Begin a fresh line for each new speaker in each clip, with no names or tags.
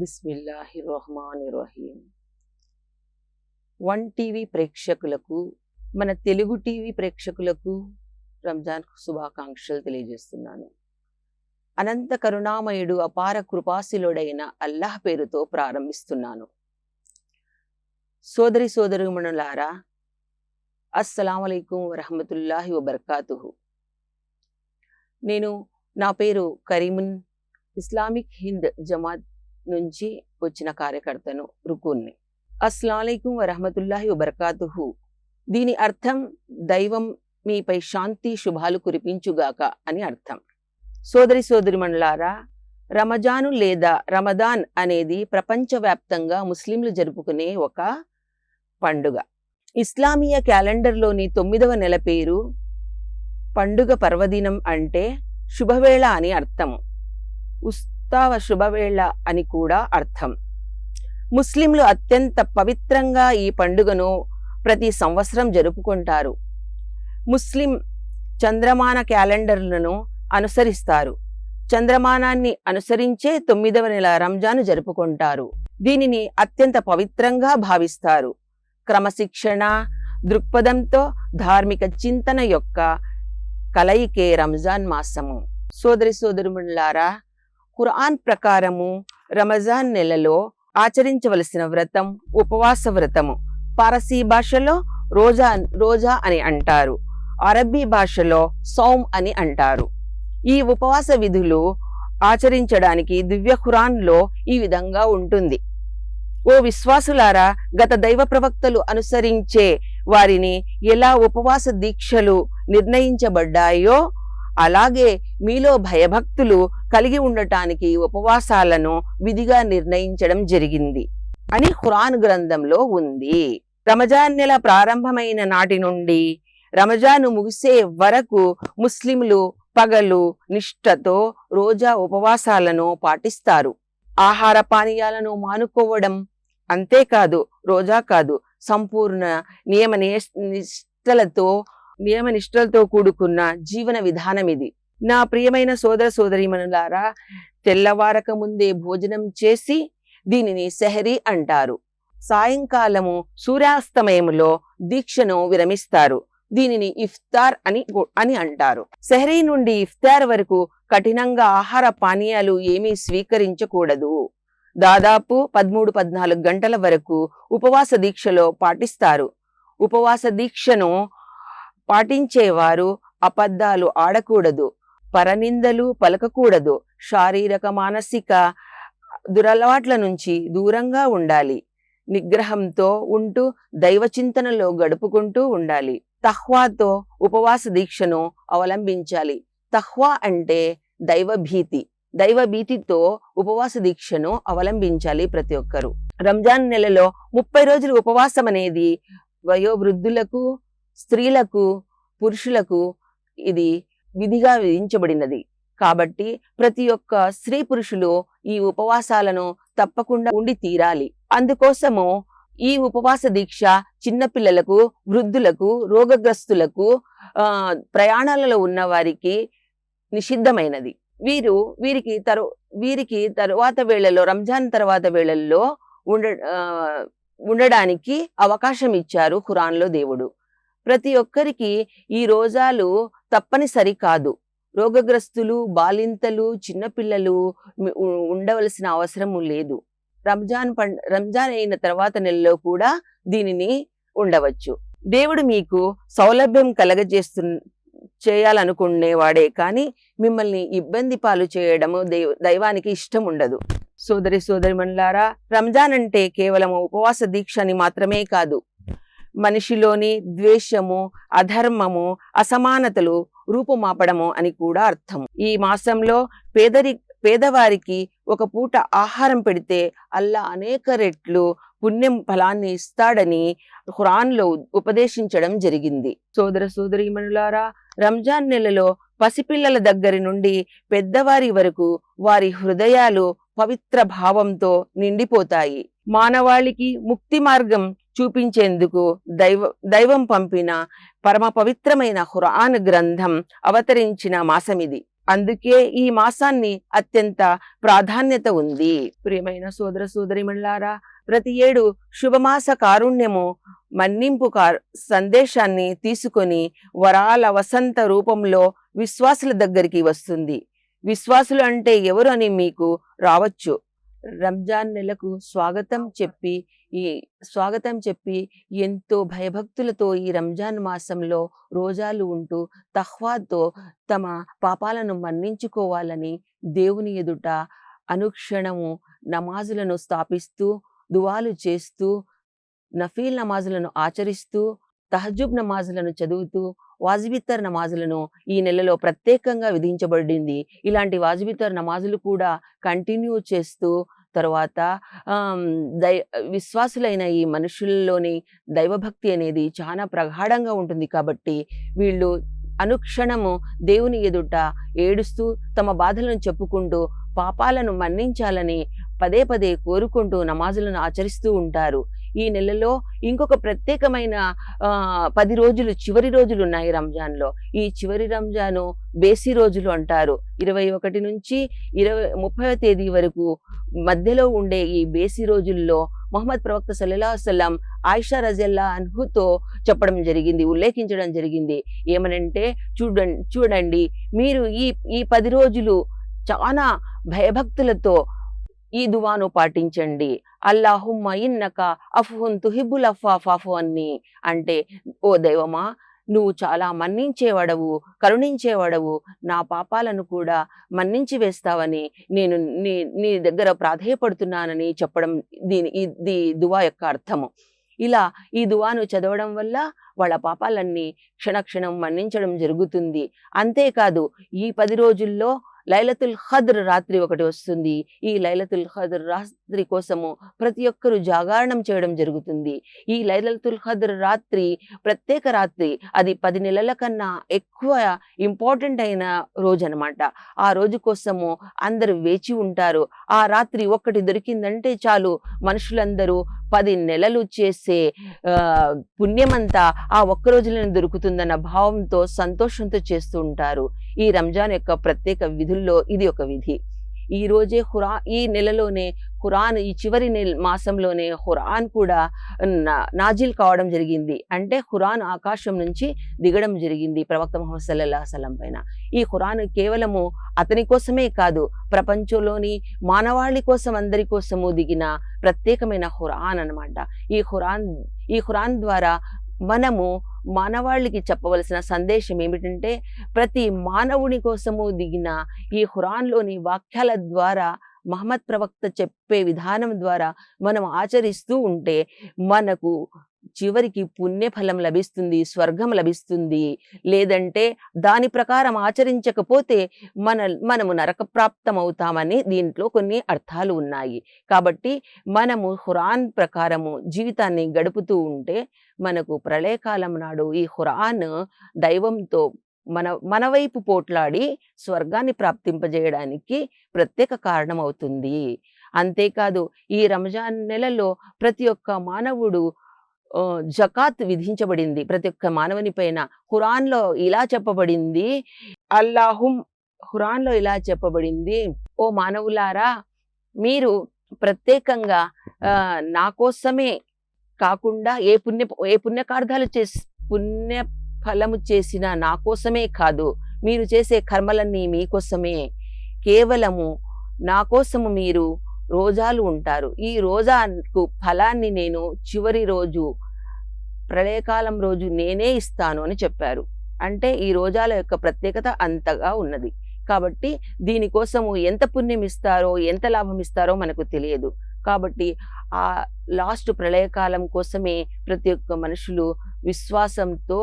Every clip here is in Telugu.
బిస్మిల్లాహిర్రహ్మానిర్రహీం. వన్ టీవీ ప్రేక్షకులకు, మన తెలుగు టీవీ ప్రేక్షకులకు రంజాన్ శుభాకాంక్షలు తెలియజేస్తున్నాను. అనంత కరుణామయుడు, అపార కృపాశీలుడైన అల్లాహ్ పేరుతో ప్రారంభిస్తున్నాను. సోదరి సోదరీమణులారా, అస్సలాము అలైకుం వరహమతుల్లాహి వబర్కాతుహు. నా పేరు కరీమున్, ఇస్లామిక్ హింద్ జమాత్ నుంచి వచ్చిన కార్యకర్తను, రుకున్ని. అస్సలాము అలైకుం వరహమతుల్లాహి వబర్కాతుహు. దీని అర్థం దైవం మీపై శాంతి శుభాలు కురిపించుగాక అని అర్థం. సోదరి సోదరిమణులారా, రమజాను లేదా రమదాన్ అనేది ప్రపంచవ్యాప్తంగా ముస్లింలు జరుపుకునే ఒక పండుగ. ఇస్లామీయ క్యాలెండర్లోని 9వ నెల పేరు పండుగ పర్వదినం అంటే శుభవేళ అని అర్థము. ఉస్తావ శుభవేళ అని కూడా అర్థం. ముస్లింలు అత్యంత పవిత్రంగా ఈ పండుగను ప్రతి సంవత్సరం జరుపుకుంటారు. ముస్లిం చంద్రమాన క్యాలెండర్లను అనుసరిస్తారు. చంద్రమానాన్ని అనుసరించే 9వ నెల రంజాను జరుపుకుంటారు. దీనిని అత్యంత పవిత్రంగా భావిస్తారు. క్రమశిక్షణ దృక్పథంతో ధార్మిక చింతన యొక్క కలయికే రంజాన్ మాసము. సోదరి సోదరులారా, ఖురాన్ ప్రకారము రమజాన్ నెలలో ఆచరించవలసిన వ్రతం ఉపవాస వ్రతము. పారసీ భాషలో రోజా అని అంటారు. అరబ్బీ భాషలో సౌమ్ అని అంటారు. ఈ ఉపవాస విధులు ఆచరించడానికి దివ్య ఖురాన్లో ఈ విధంగా ఉంటుంది. ఓ విశ్వాసులారా, గత దైవ ప్రవక్తలు అనుసరించే వారిని ఎలా ఉపవాస దీక్షలు నిర్ణయించబడ్డాయో అలాగే మీలో భయభక్తులు కలిగి ఉండటానికి ఉపవాసాలను విధిగా నిర్ణయించడం జరిగింది అని ఖురాన్ గ్రంథంలో ఉంది. రమజాన్ నెల ప్రారంభమైన నాటి నుండి రమజాను ముగిసే వరకు ముస్లింలు పగలు నిష్ఠతో రోజా ఉపవాసాలను పాటిస్తారు. ఆహార పానీయాలను మానుకోవడం అంతేకాదు, రోజా కాదు, సంపూర్ణ నియమనిష్టలతో కూడుకున్న జీవన విధానం ఇది. నా ప్రియమైన సోదర సోదరీమణులారా, తెల్లవారక ముందే భోజనం చేసి దీనిని సెహరీ అంటారు. సాయంకాలము సూర్యాస్తమయములో దీక్షను విరమిస్తారు. దీనిని ఇఫ్తార్ అని అంటారు. సెహరీ నుండి ఇఫ్తార్ వరకు కఠినంగా ఆహార పానీయాలు ఏమీ స్వీకరించకూడదు. దాదాపు 13-14 గంటల వరకు ఉపవాస దీక్షలో పాటిస్తారు. ఉపవాస దీక్షను పాటించేవారు అబద్ధాలు ఆడకూడదు, పరనిందలు పలకకూడదు, శారీరక మానసిక దురలవాట్ల నుంచి దూరంగా ఉండాలి. నిగ్రహంతో ఉంటూ దైవచింతనలో గడుపుకుంటూ ఉండాలి. తహ్వాతో ఉపవాస దీక్షను అవలంబించాలి. తహ్వా అంటే దైవభీతి. దైవభీతితో ఉపవాస దీక్షను అవలంబించాలి ప్రతి ఒక్కరూ. రంజాన్ నెలలో 30 రోజులు ఉపవాసం అనేది వయోవృద్ధులకు, స్త్రీలకు, పురుషులకు ఇది విధిగా విధించబడినది. కాబట్టి ప్రతి ఒక్క స్త్రీ పురుషులు ఈ ఉపవాసాలను తప్పకుండా ఉండి తీరాలి. అందుకోసము ఈ ఉపవాస దీక్ష చిన్నపిల్లలకు, వృద్ధులకు, రోగగ్రస్తులకు, ప్రయాణాలలో ఉన్న వారికి నిషిద్ధమైనది. వీరికి తరువాత వేళల్లో, రంజాన్ తర్వాత వేళల్లో ఉండడానికి అవకాశం ఇచ్చారు ఖురాన్లో దేవుడు. ప్రతి ఒక్కరికి ఈ రోజాలు తప్పనిసరి కాదు. రోగగ్రస్తులు, బాలింతలు, చిన్నపిల్లలు ఉండవలసిన అవసరం లేదు. రంజాన్ అయిన తర్వాత నెలలో కూడా దీనిని ఉండవచ్చు. దేవుడు మీకు సౌలభ్యం చేయాలనుకునేవాడే కానీ మిమ్మల్ని ఇబ్బంది పాలు చేయడము దైవానికి ఇష్టం ఉండదు. సోదరి సోదరిమణులారా, రంజాన్ అంటే కేవలం ఉపవాస దీక్ష అని మాత్రమే కాదు. మనిషిలోని ద్వేషము, అధర్మము, అసమానతలు రూపుమాపడము అని కూడా అర్థం. ఈ మాసంలో పేదవారికి ఒక పూట ఆహారం పెడితే అల్లా అనేక రెట్లు పుణ్యం ఫలాన్ని ఇస్తాడని ఖురాన్లో ఉపదేశించడం జరిగింది. సోదర సోదరీమణులారా, రంజాన్ నెలలో పసిపిల్లల దగ్గరి నుండి పెద్దవారి వరకు వారి హృదయాలు పవిత్ర భావంతో నిండిపోతాయి. మానవాళికి ముక్తి మార్గం చూపించేందుకు దైవం పంపిన పరమ పవిత్రమైన ఖురాన్ గ్రంథం అవతరించిన మాసమిది. అందుకే ఈ మాసాన్ని అత్యంత ప్రాధాన్యత ఉంది. ప్రియమైన సోదర సోదరిమణులారా, ప్రతి ఏడు శుభమాస కారుణ్యము మన్నింపు సందేశాన్ని తీసుకొని వరాల వసంత రూపంలో విశ్వాసుల దగ్గరికి వస్తుంది. విశ్వాసులు అంటే ఎవరు అని మీకు రావచ్చు. రంజాన్ నెలకు స్వాగతం చెప్పి ఎంతో భయభక్తులతో ఈ రంజాన్ మాసంలో రోజాలు ఉంటూ తఖ్వాతో తమ పాపాలను మన్నించుకోవాలని దేవుని ఎదుట అనుక్షణము నమాజులను స్థాపిస్తూ, దువాలు చేస్తూ, నఫీల్ నమాజులను ఆచరిస్తూ, తహజుబ్ నమాజులను చదువుతూ, వాజిబిత్తర్ నమాజులను ఈ నెలలో ప్రత్యేకంగా విధించబడింది. ఇలాంటి వాజిబిత్తర్ నమాజులు కూడా కంటిన్యూ చేస్తూ, తర్వాత విశ్వాసులైన ఈ మనుషుల్లోని దైవభక్తి అనేది చాలా ప్రగాఢంగా ఉంటుంది. కాబట్టి వీళ్ళు అనుక్షణము దేవుని ఎదుట ఏడుస్తూ తమ బాధలను చెప్పుకుంటూ పాపాలను మన్నించాలని పదే పదే కోరుకుంటూ నమాజులను ఆచరిస్తూ ఉంటారు. ఈ నెలలో ఇంకొక ప్రత్యేకమైన 10 రోజులు, చివరి రోజులు ఉన్నాయి రంజాన్లో. ఈ చివరి రంజాను బేసి రోజులు అంటారు. 21 నుంచి 30వ తేదీ వరకు మధ్యలో ఉండే ఈ బేసి రోజుల్లో మొహమ్మద్ ప్రవక్త సల్లల్లాహు అలైహి వసల్లం ఆయిషా రజియల్లాహు అన్హుతో చెప్పడం జరిగింది, ఉల్లేఖించడం జరిగింది. ఏమనంటే, చూడండి మీరు ఈ 10 రోజులు చాలా భయభక్తులతో ఈ దువాను పాటించండి. అల్లాహుమ్మ ఇన్నక అఫ్వున్ తుహిబ్బుల్ అఫ్వ ఫాఫు అన్ని. అంటే, ఓ దైవమా, నువ్వు చాలా మన్నించేవాడవు, కరుణించేవాడవు, నా పాపాలను కూడా మన్నించి వేస్తావని నేను నీ దగ్గర ప్రాధేయపడుతున్నానని చెప్పడం ఇది దువా యొక్క అర్థము. ఇలా ఈ దువాను చదవడం వల్ల వాళ్ళ పాపాలన్నీ క్షణక్షణం మన్నించడం జరుగుతుంది. అంతేకాదు, ఈ 10 రోజుల్లో లైలతుల్ ఖద్ర్ రాత్రి ఒకటి వస్తుంది. ఈ లైలతుల్ ఖద్ర్ రాత్రి కోసము ప్రతి ఒక్కరూ జాగరణం చేయడం జరుగుతుంది. ఈ లైలతుల్ ఖద్ర్ రాత్రి ప్రత్యేక రాత్రి, అది 10 నెలల కన్నా ఎక్కువ ఇంపార్టెంట్ అయిన రోజు అనమాట. ఆ రోజు కోసము అందరూ వేచి ఉంటారు. ఆ రాత్రి ఒక్కటి దొరికిందంటే చాలు, మనుషులందరూ 10 నెలలు చేసే పుణ్యమంతా ఆ ఒక్క రోజులోనే దొరుకుతుందన్న భావంతో, సంతోషంతో చేస్తూ ఉంటారు. ఈ రంజాన్ యొక్క ప్రత్యేక విధుల్లో ఇది ఒక విధి. ఈ రోజే ఈ నెలలోనే ఖురాన్, ఈ చివరి మాసంలోనే ఖురాన్ కూడా నాజిల్ కావడం జరిగింది. అంటే ఖురాన్ ఆకాశం నుంచి దిగడం జరిగింది ప్రవక్త ముహమ్మద్ సల్లల్లాహు అలైహి వసల్లం పైన. ఈ ఖురాన్ కేవలము అతని కోసమే కాదు, ప్రపంచంలోని మానవాళి కోసం, అందరి కోసము దిగిన ప్రత్యేకమైన ఖురాన్ అన్నమాట. ఈ ఖురాన్ ద్వారా మనము మానవాళికి చెప్పవలసిన సందేశం ఏమిటంటే, ప్రతి మానవుని కోసము దిగిన ఈ ఖురాన్లోని వాక్యాల ద్వారా, మహమ్మద్ ప్రవక్త చెప్పే విధానం ద్వారా మనం ఆచరిస్తూ ఉంటే మనకు చివరికి పుణ్యఫలం లభిస్తుంది, లభిస్తుంది. లేదంటే దాని ప్రకారం ఆచరించకపోతే మనము నరకప్రాప్తం అవుతామని దీంట్లో కొన్ని అర్థాలు ఉన్నాయి. కాబట్టి మనము ఖురాన్ ప్రకారము జీవితాన్ని గడుపుతూ ఉంటే మనకు ప్రళయకాలం నాడు ఈ ఖురాన్ దైవంతో మన వైపు పోట్లాడి స్వర్గాన్ని ప్రాప్తింపజేయడానికి ప్రత్యేక కారణం అవుతుంది. అంతేకాదు, ఈ రంజాన్ నెలలో ప్రతి ఒక్క మానవుడు జకాత్ విధించబడింది. ప్రతి ఒక్క మానవుని పైన ఖురాన్లో ఇలా చెప్పబడింది, ఖురాన్లో ఇలా చెప్పబడింది, ఓ మానవులారా, మీరు ప్రత్యేకంగా నా కోసమే కాకుండా ఏ పుణ్యకార్యాలు పుణ్య ఫలము చేసిన నా కోసమే కాదు, మీరు చేసే కర్మలన్నీ మీకోసమే, కేవలము నా కోసము మీరు రోజాలు ఉంటారు. ఈ రోజాకు ఫలాన్ని నేను చివరి రోజు, ప్రళయకాలం రోజు నేనే ఇస్తాను అని చెప్పారు. అంటే ఈ రోజాల యొక్క ప్రత్యేకత అంతగా ఉన్నది. కాబట్టి దీనికోసము ఎంత పుణ్యం ఇస్తారో, ఎంత లాభం ఇస్తారో మనకు తెలియదు. కాబట్టి ఆ లాస్ట్ ప్రళయకాలం కోసమే ప్రతి ఒక్క మనుషులు విశ్వాసంతో,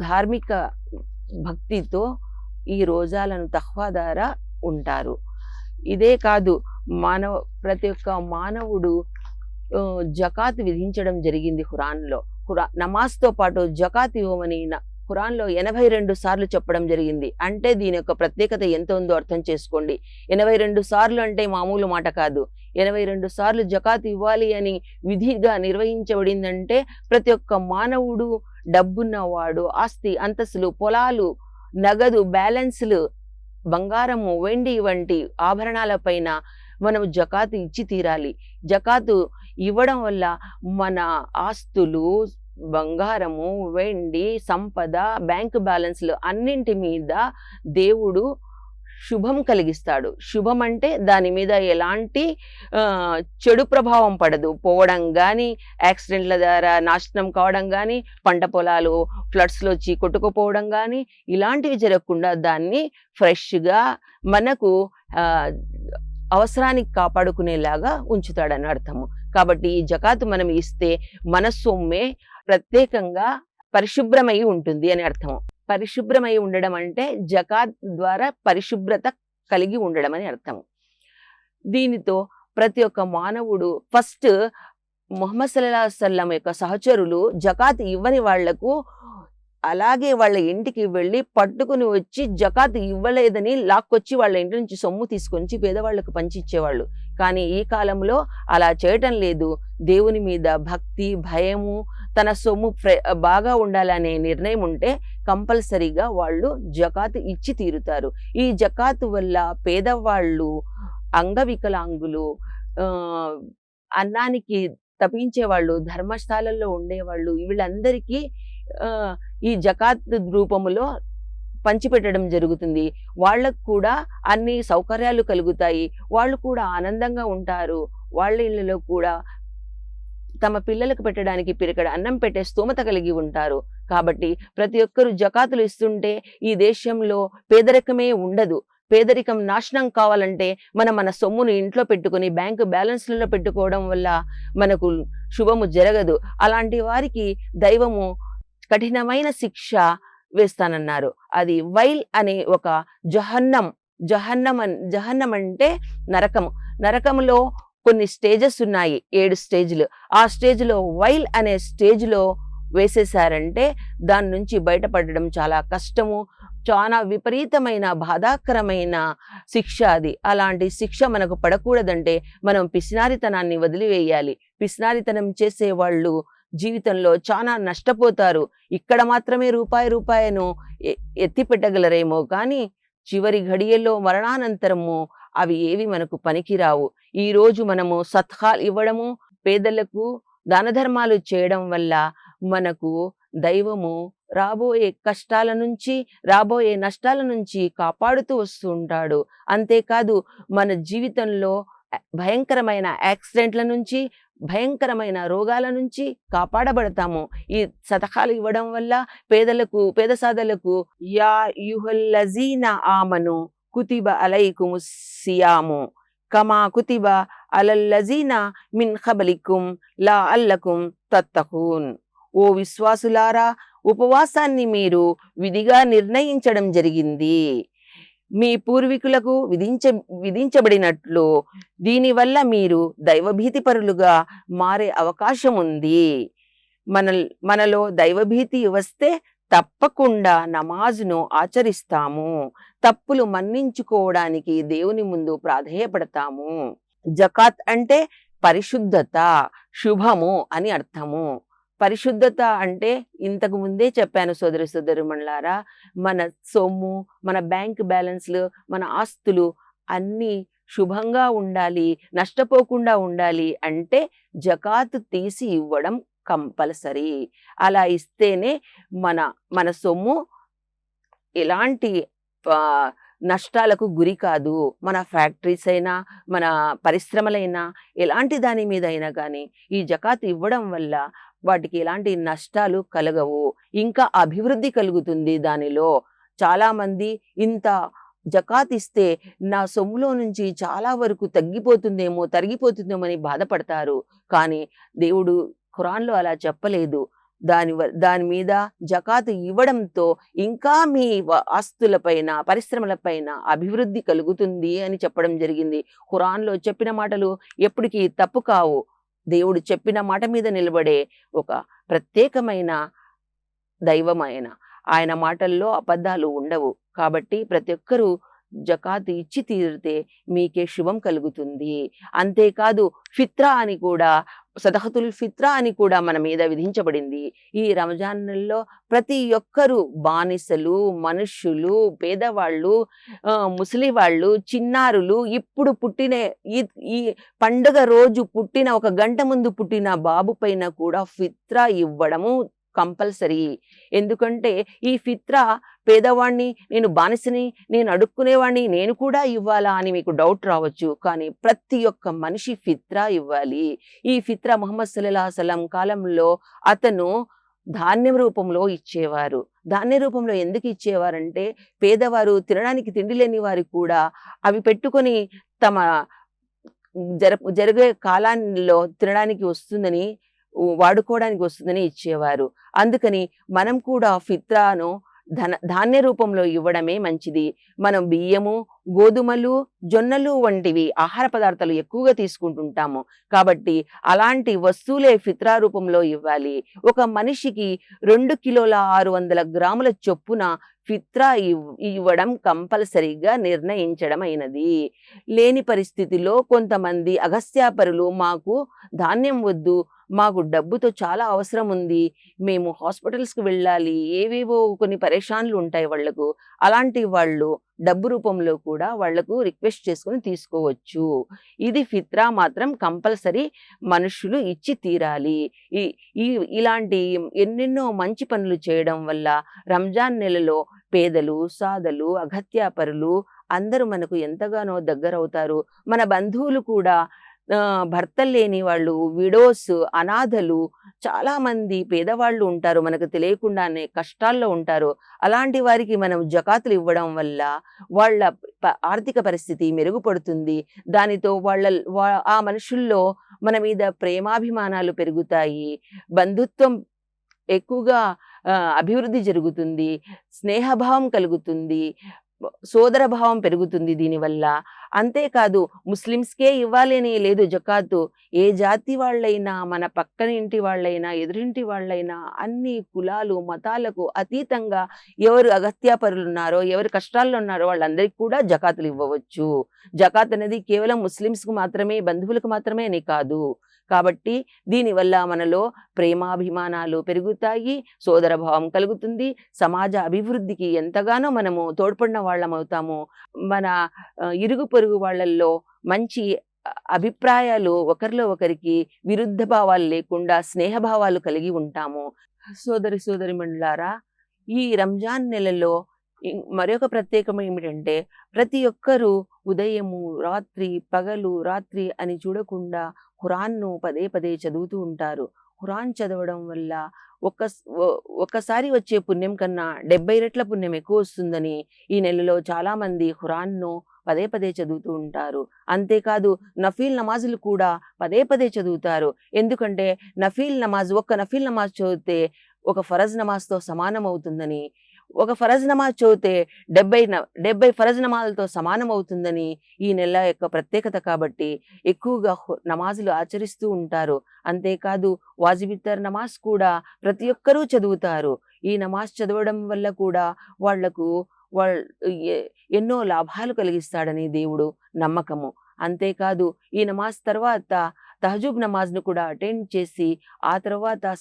ధార్మిక భక్తితో ఈ రోజాలను తఖ్వా ద్వారా ఉంటారు. ఇదే కాదు, ప్రతి ఒక్క మానవుడు జకాత్ విధించడం జరిగింది ఖురాన్లో. నమాజ్తో పాటు జకాత్ ఇవ్వమని ఖురాన్లో 82 సార్లు చెప్పడం జరిగింది. అంటే దీని యొక్క ప్రత్యేకత ఎంత ఉందో అర్థం చేసుకోండి. 82 సార్లు అంటే మామూలు మాట కాదు. 82 సార్లు జకాత్ ఇవ్వాలి అని విధిగా నిర్వహించబడిందంటే ప్రతి ఒక్క మానవుడు, డబ్బున్నవాడు, ఆస్తి అంతస్తులు, పొలాలు, నగదు, బ్యాలెన్స్లు బంగారము, వెండి వంటి ఆభరణాలపైన మనం జకాతు ఇచ్చి తీరాలి. జకాతు ఇవ్వడం వల్ల మన ఆస్తులు, బంగారము, వెండి, సంపద, బ్యాంకు బ్యాలెన్స్‌లు అన్నింటి మీద దేవుడు శుభం కలిగిస్తాడు. శుభం అంటే దాని మీద ఎలాంటి చెడు ప్రభావం పడదు. పోవడం గానీ, యాక్సిడెంట్‌ల ద్వారా నాశనం కావడం గానీ, పంట పొలాలు ఫ్లడ్స్‌లో వచ్చి కొట్టుకుపోవడం గానీ, ఇలాంటివి జరగకుండా దాన్ని ఫ్రెష్‌గా మనకు అవసరానికి కాపాడుకునేలాగా ఉంచుతాడని అర్థము. కాబట్టి ఈ జకాతు మనం ఇస్తే మన సొమ్మే ప్రత్యేకంగా పరిశుభ్రమై ఉంటుంది అని అర్థము. పరిశుభ్రమై ఉండడం అంటే జకాత్ ద్వారా పరిశుభ్రత కలిగి ఉండడం అని అర్థము. దీనితో ప్రతి ఒక్క మానవుడు ఫస్ట్ ముహమ్మద్ సల్లల్లాహు అలైహి వసల్లం యొక్క సహచరులు జకాత్ ఇవ్వని వాళ్లకు అలాగే వాళ్ళ ఇంటికి వెళ్ళి పట్టుకుని వచ్చి జకాత్ ఇవ్వలేదని లాక్కొచ్చి వాళ్ళ ఇంటి నుంచి సొమ్ము తీసుకొచ్చి పేదవాళ్లకు పంచిచ్చేవాళ్ళు. కానీ ఈ కాలంలో అలా చేయటం లేదు. దేవుని మీద భక్తి, భయము, తన సొమ్ము బాగా ఉండాలనే నిర్ణయం ఉంటే కంపల్సరీగా వాళ్ళు జకాతు ఇచ్చి తీరుతారు. ఈ జకాతు వల్ల పేదవాళ్ళు, అంగవికలాంగులు, అన్నానికి తపించేవాళ్ళు, ధర్మస్థానాల్లో ఉండేవాళ్ళు, వీళ్ళందరికీ ఈ జకాత్ రూపములో పంచిపెట్టడం జరుగుతుంది. వాళ్ళకు కూడా అన్ని సౌకర్యాలు కలుగుతాయి. వాళ్ళు కూడా ఆనందంగా ఉంటారు. వాళ్ళ ఇళ్ళలో కూడా తమ పిల్లలకు పెట్టడానికి పిరికెడు అన్నం పెట్టే స్తోమత కలిగి ఉంటారు. కాబట్టి ప్రతి ఒక్కరు జకాతులు ఇస్తుంటే ఈ దేశంలో పేదరికమే ఉండదు. పేదరికం నాశనం కావాలంటే మన సొమ్మును ఇంట్లో పెట్టుకుని బ్యాంకు బ్యాలెన్స్లలో పెట్టుకోవడం వల్ల మనకు శుభము జరగదు. అలాంటి వారికి దైవము కఠినమైన శిక్ష వేస్తానన్నారు. అది వైల్ అనే ఒక జహన్నం అంటే నరకము. నరకములో కొన్ని స్టేజెస్ ఉన్నాయి, 7 స్టేజ్లు. ఆ స్టేజ్లో వైల్ అనే స్టేజ్లో వేసేశారంటే దాని నుంచి బయటపడడం చాలా కష్టము. చాలా విపరీతమైన బాధాకరమైన శిక్ష అది. అలాంటి శిక్ష మనకు పడకూడదంటే మనం పిసినారితనాన్ని వదిలివేయాలి. పిసినారితనం చేసేవాళ్ళు జీవితంలో చాలా నష్టపోతారు. ఇక్కడ మాత్రమే రూపాయను ఎత్తి పెట్టగలరేమో కానీ చివరి ఘడియల్లో మరణానంతరము అవి ఏవి మనకు పనికిరావు. ఈరోజు మనము సత్కాలు ఇవ్వడము, పేదలకు దాన ధర్మాలు చేయడం వల్ల మనకు దైవము రాబోయే కష్టాల నుంచి, రాబోయే నష్టాల నుంచి కాపాడుతూ వస్తూ ఉంటాడు. అంతేకాదు మన జీవితంలో భయంకరమైన యాక్సిడెంట్ల నుంచి, భయంకరమైన రోగాల నుంచి కాపాడబడతాము. ఈ సతకాలు ఇవ్వడం వల్ల పేద సాధలకు యా యుహల్లజీనా ఆమను కుతిబ అలైకుముస్ సియాము కమా కుతిబ అలల్లజీనా మిన్ ఖబలికుం లఅల్లకుం తత్తఖూన్. ఓ విశ్వాసులారా, ఉపవాసాన్ని మీరు విధిగా నిర్ణయించడం జరిగింది. మీ పూర్వీకులకు విధించబడినట్లు దీనివల్ల మీరు దైవభీతి పరులుగా మారే అవకాశం ఉంది. మనలో దైవభీతి వస్తే తప్పకుండా నమాజును ఆచరిస్తాము. తప్పులు మన్నించుకోవడానికి దేవుని ముందు ప్రాధేయపడతాము. జకాత్ అంటే పరిశుద్ధత, శుభము అని అర్థము. పరిశుద్ధత అంటే ఇంతకు ముందే చెప్పాను సోదరుమణులారా, మన సొమ్ము, మన బ్యాంక్ బ్యాలెన్స్లు, మన ఆస్తులు అన్నీ శుభంగా ఉండాలి, నష్టపోకుండా ఉండాలి అంటే జకాతు తీసి ఇవ్వడం కంపల్సరీ. అలా ఇస్తేనే మన సొమ్ము ఎలాంటి నష్టాలకు గురి కాదు. మన ఫ్యాక్టరీస్ అయినా, మన పరిశ్రమలైనా, ఎలాంటి దాని మీద అయినా కానీ ఈ జకాతు ఇవ్వడం వల్ల వాటికి ఎలాంటి నష్టాలు కలగవు, ఇంకా అభివృద్ధి కలుగుతుంది. దానిలో చాలామంది ఇంత జకాత్ ఇస్తే నా సొమ్ములో నుంచి చాలా వరకు తరిగిపోతుందేమో అని బాధపడతారు. కానీ దేవుడు ఖురాన్లో అలా చెప్పలేదు. దాని మీద జకాతు ఇవ్వడంతో ఇంకా మీ ఆస్తులపైన, పరిశ్రమలపైన అభివృద్ధి కలుగుతుంది అని చెప్పడం జరిగింది. ఖురాన్లో చెప్పిన మాటలు ఎప్పటికీ తప్పు కావు. దేవుడు చెప్పిన మాట మీద నిలబడే ఒక ప్రత్యేకమైన దైవమైన ఆయన మాటల్లో అబద్ధాలు ఉండవు. కాబట్టి ప్రతి ఒక్కరూ జకాతు ఇచ్చి తీరితే మీకే శుభం కలుగుతుంది. అంతేకాదు ఫిత్రా అని కూడా సదహతుల్ ఫిత్రా అని కూడా మన మీద విధించబడింది. ఈ రంజాన్ నెలలో ప్రతి ఒక్కరూ బానిసలు, మనుష్యులు, పేదవాళ్ళు, ముసలి వాళ్ళు, చిన్నారులు, ఇప్పుడు పుట్టిన ఈ ఈ పండుగ రోజు పుట్టిన ఒక గంట ముందు పుట్టిన బాబు పైన కూడా ఫిత్రా ఇవ్వడము కంపల్సరీ. ఎందుకంటే ఈ ఫిత్రా పేదవాడిని, నేను బానిసని, నేను అడుక్కునేవాడిని, నేను కూడా ఇవ్వాలా అని మీకు డౌట్ రావచ్చు. కానీ ప్రతి ఒక్క మనిషి ఫిత్రా ఇవ్వాలి. ఈ ఫిత్రా ముహమ్మద్ సల్లల్లాహు అలైహి వసల్లం కాలంలో అతను ధాన్యం రూపంలో ఇచ్చేవారు. ధాన్య రూపంలో ఎందుకు ఇచ్చేవారంటే పేదవారు, తినడానికి తిండి లేని వారు కూడా అవి పెట్టుకొని తమ జరిగే కాలాల్లో తినడానికి వస్తుందని, వాడుకోవడానికి వస్తుందని ఇచ్చేవారు. అందుకని మనం కూడా ఫిత్రాను ధాన్య రూపంలో ఇవ్వడమే మంచిది. మనం బియ్యము, గోధుమలు, జొన్నలు వంటివి ఆహార పదార్థాలు ఎక్కువగా తీసుకుంటుంటాము. కాబట్టి అలాంటి వస్తువులే ఫిత్రా రూపంలో ఇవ్వాలి. ఒక మనిషికి 2 కిలోల 600 గ్రాముల చొప్పున ఫిత్రా ఇవ్వడం కంపల్సరీగా నిర్ణయించడం అయినది. లేని పరిస్థితిలో కొంతమంది అగస్త్యాపరులు మాకు ధాన్యం వద్దు, మాకు డబ్బుతో చాలా అవసరం ఉంది, మేము హాస్పిటల్స్‌కి వెళ్ళాలి, ఏవేవో కొన్ని పరేషాన్లు ఉంటాయి వాళ్లకు. అలాంటి వాళ్ళు డబ్బు రూపంలో కూడా వాళ్లకు రిక్వెస్ట్ చేసుకొని తీసుకోవచ్చు. ఇది ఫిత్రా మాత్రం కంపల్సరీ మనుషులు ఇచ్చి తీరాలి. ఈ ఈ ఇలాంటి ఎన్నెన్నో మంచి పనులు చేయడం వల్ల రంజాన్ నెలలో పేదలు, సాదలు, అగత్యాపరులు అందరూ మనకు ఎంతగానో దగ్గరవుతారు. మన బంధువులు కూడా భర్తలు లేని వాళ్ళు, విడోస్, అనాథలు చాలామంది పేదవాళ్ళు ఉంటారు. మనకు తెలియకుండానే కష్టాల్లో ఉంటారు. అలాంటి వారికి మనం జకాతులు ఇవ్వడం వల్ల వాళ్ళ ఆర్థిక పరిస్థితి మెరుగుపడుతుంది. దానితో ఆ మనుషుల్లో మన మీద ప్రేమాభిమానాలు పెరుగుతాయి. బంధుత్వం ఎక్కువగా అభివృద్ధి జరుగుతుంది. స్నేహభావం కలుగుతుంది. సోదర భావం పెరుగుతుంది దీనివల్ల. అంతేకాదు ముస్లిమ్స్‌కే ఇవ్వాలి అని లేదు జకాతు. ఏ జాతి వాళ్ళైనా, మన పక్కన ఇంటి వాళ్ళైనా, ఎదురింటి వాళ్ళైనా అన్ని కులాలు, మతాలకు అతీతంగా ఎవరు అగత్యాపరులున్నారో, ఎవరు కష్టాల్లో ఉన్నారో వాళ్ళందరికీ కూడా జకాతులు ఇవ్వవచ్చు. జకాత్ అనేది కేవలం ముస్లిమ్స్‌కు మాత్రమే, బంధువులకు మాత్రమే అని కాదు. కాబట్టి దీనివల్ల మనలో ప్రేమాభిమానాలు పెరుగుతాయి, సోదరభావం కలుగుతుంది, సమాజ అభివృద్ధికి ఎంతగానో మనము తోడ్పడిన వాళ్ళమవుతాము. మన ఇరుగు పొరుగు వాళ్ళల్లో మంచి అభిప్రాయాలు, ఒకరిలో ఒకరికి విరుద్ధ భావాలు లేకుండా స్నేహభావాలు కలిగి ఉంటాము. సోదరిమణులారా, ఈ రంజాన్ నెలలో మరొక ప్రత్యేకం ఏమిటంటే ప్రతి ఒక్కరూ ఉదయము, రాత్రి, పగలు, రాత్రి అని చూడకుండా ఖురాన్ను పదే పదే చదువుతూ ఉంటారు. ఖురాన్ చదవడం వల్ల ఒక్కసారి వచ్చే పుణ్యం కన్నా 70 రెట్ల పుణ్యం ఎక్కువ వస్తుందని ఈ నెలలో చాలామంది ఖురాన్ను పదే పదే చదువుతూ ఉంటారు. అంతేకాదు నఫీల్ నమాజులు కూడా పదే పదే చదువుతారు. ఎందుకంటే ఒక్క నఫీల్ నమాజ్ చదివితే ఒక ఫరజ్ నమాజ్తో సమానం అవుతుందని, ఒక ఫరజ్ నమాజ్ చదివితే 70 ఫరజ్ నమాజులతో సమానం అవుతుందని ఈ నెల యొక్క ప్రత్యేకత. కాబట్టి ఎక్కువగా నమాజులు ఆచరిస్తూ ఉంటారు. అంతేకాదు వాజిబిత్తర్ నమాజ్ కూడా ప్రతి ఒక్కరూ చదువుతారు. ఈ నమాజ్ చదవడం వల్ల కూడా వాళ్లకు ఎన్నో లాభాలు కలిగిస్తాడని దేవుడు నమ్మకము. అంతేకాదు ఈ నమాజ్ తర్వాత తహజుద్ నమాజ్ను కూడా అటెండ్ చేసి ఆ తర్వాత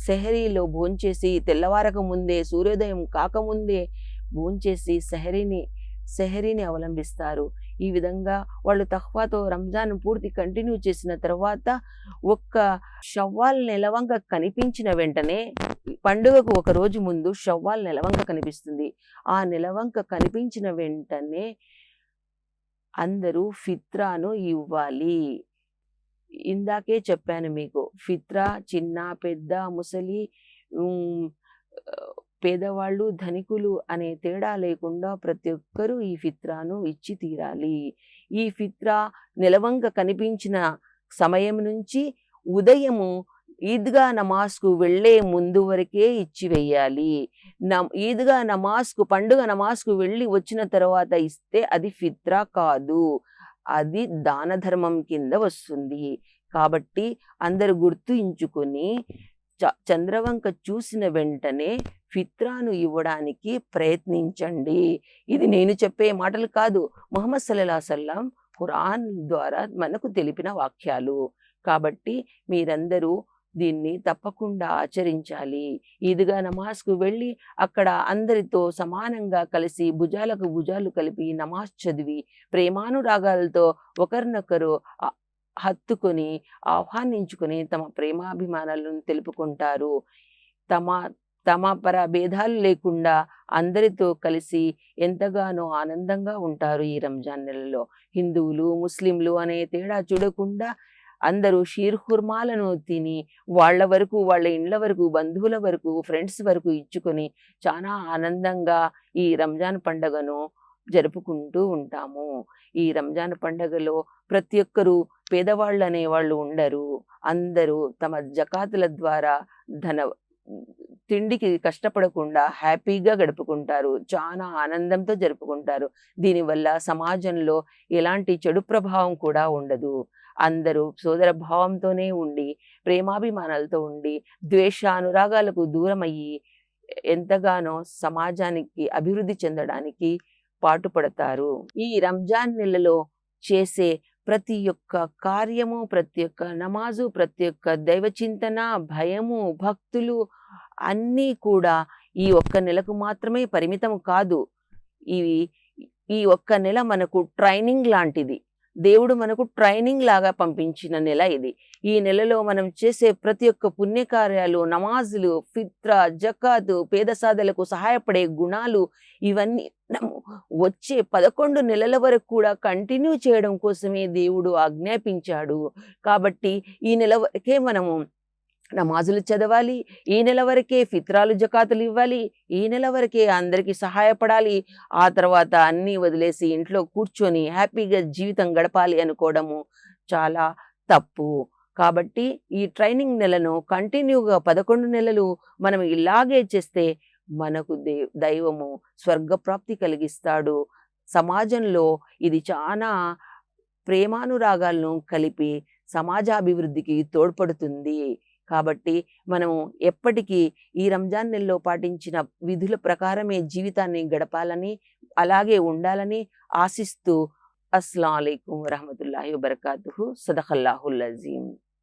సెహరీలో భోంచేసి తెల్లవారక ముందే, సూర్యోదయం కాకముందే భోంచేసి సెహరీని అవలంబిస్తారు. ఈ విధంగా వాళ్ళు తఖ్వాతో రంజాన్ పూర్తి కంటిన్యూ చేసిన తర్వాత ఒక్క షవ్వాల్ నెలవంక కనిపించిన వెంటనే, పండుగకు ఒక రోజు ముందు షవ్వాల్ నెలవంక కనిపిస్తుంది. ఆ నెలవంక కనిపించిన వెంటనే అందరూ ఫిత్రాను ఇవ్వాలి. ఇందాకే చెప్పాను మీకు, ఫిత్రా చిన్న, పెద్ద, ముసలి, పేదవాళ్ళు, ధనికులు అనే తేడా లేకుండా ప్రతి ఒక్కరూ ఈ ఫిత్రాను ఇచ్చి తీరాలి. ఈ ఫిత్రా నెలవంక కనిపించిన సమయం నుంచి ఉదయము ఈద్గా నమాజ్కు వెళ్లే ముందు వరకే ఇచ్చి వెయ్యాలి. ఈద్గా నమాజ్కు, పండుగ నమాజ్కు వెళ్ళి వచ్చిన తర్వాత ఇస్తే అది ఫిత్రా కాదు, అది దాన ధర్మం కింద వస్తుంది. కాబట్టి అందరూ గుర్తుంచుకొని చంద్రవంక చూసిన వెంటనే ఫిత్రాను ఇవ్వడానికి ప్రయత్నించండి. ఇది నేను చెప్పే మాటలు కాదు. ముహమ్మద్ సల్లల్లాహు అలైహి వసల్లం ఖురాన్ ద్వారా మనకు తెలిపిన వాక్యాలు. కాబట్టి మీరందరూ దీన్ని తప్పకుండా ఆచరించాలి. ఈద్‌గా నమాజ్‌కు వెళ్ళి అక్కడ అందరితో సమానంగా కలిసి భుజాలకు భుజాలు కలిపి నమాజ్ చదివి ప్రేమానురాగాలతో ఒకరినొకరు హత్తుకొని, ఆహ్వానించుకొని తమ ప్రేమాభిమానాలను తెలుపుకుంటారు. తమ తమ భేదాలు లేకుండా అందరితో కలిసి ఎంతగానో ఆనందంగా ఉంటారు ఈ రంజాన్ నెలలో. హిందువులు, ముస్లింలు అనే తేడా చూడకుండా అందరూ షీర్ ఖుర్మాలను తిని వాళ్ళ వరకు, వాళ్ళ ఇండ్ల వరకు, బంధువుల వరకు, ఫ్రెండ్స్ వరకు ఇచ్చుకొని చాలా ఆనందంగా ఈ రంజాన్ పండుగను జరుపుకుంటూ ఉంటాము. ఈ రంజాన్ పండుగలో ప్రతి ఒక్కరూ పేదవాళ్ళు అనేవాళ్ళు ఉండరు. అందరూ తమ జకాతుల ద్వారా తిండికి కష్టపడకుండా హ్యాపీగా గడుపుకుంటారు. చాలా ఆనందంతో జరుపుకుంటారు. దీనివల్ల సమాజంలో ఎలాంటి చెడు ప్రభావం కూడా ఉండదు. అందరూ సోదర భావంతోనే ఉండి, ప్రేమాభిమానాలతో ఉండి, ద్వేషానురాగాలకు దూరమయ్యి ఎంతగానో సమాజానికి అభివృద్ధి చెందడానికి పాటుపడతారు. ఈ రంజాన్ నెలలో చేసే ప్రతి ఒక్క కార్యము, ప్రతి ఒక్క నమాజు, ప్రతి ఒక్క దైవ చింతన, భయము, భక్తులు అన్నీ కూడా ఈ ఒక్క నెలకు మాత్రమే పరిమితం కాదు. ఇవి ఈ ఒక్క నెల మనకు ట్రైనింగ్ లాంటిది. దేవుడు మనకు ట్రైనింగ్ లాగా పంపించిన నెల ఇది. ఈ నెలలో మనం చేసే ప్రతి ఒక్క పుణ్యకార్యాలు, నమాజులు, ఫిత్రా, జకాతు, పేద సాధలకు సహాయపడే గుణాలు ఇవన్నీ మనము వచ్చే 11 నెలల వరకు కూడా కంటిన్యూ చేయడం కోసమే దేవుడు ఆజ్ఞాపించాడు. కాబట్టి ఈ నెల వరకే మనము నమాజులు చదవాలి. ఈ నెల వరకే ఫిత్రాలు, జకాతులు ఇవ్వాలి. ఈ నెల వరకే అందరికీ సహాయపడాలి. ఆ తర్వాత అన్నీ వదిలేసి ఇంట్లో కూర్చొని హ్యాపీగా జీవితం గడపాలి అనుకోవడము చాలా తప్పు. కాబట్టి ఈ ట్రైనింగ్ నెలను కంటిన్యూగా 11 నెలలు మనం ఇలాగే చేస్తే మనకు దైవము స్వర్గప్రాప్తి కలిగిస్తాడు. సమాజంలో ఇది చాలా ప్రేమానురాగాలను కలిపి సమాజాభివృద్ధికి తోడ్పడుతుంది. కాబట్టి మనము ఎప్పటికీ ఈ రంజాన్ నెలలో పాటించిన విధుల ప్రకారమే జీవితాన్ని గడపాలని, అలాగే ఉండాలని ఆశిస్తూ అస్సలాము అలైకుం వరహమతుల్లాహి వబరకాతుహు. సదఖల్లాహుల్ అజీమ్.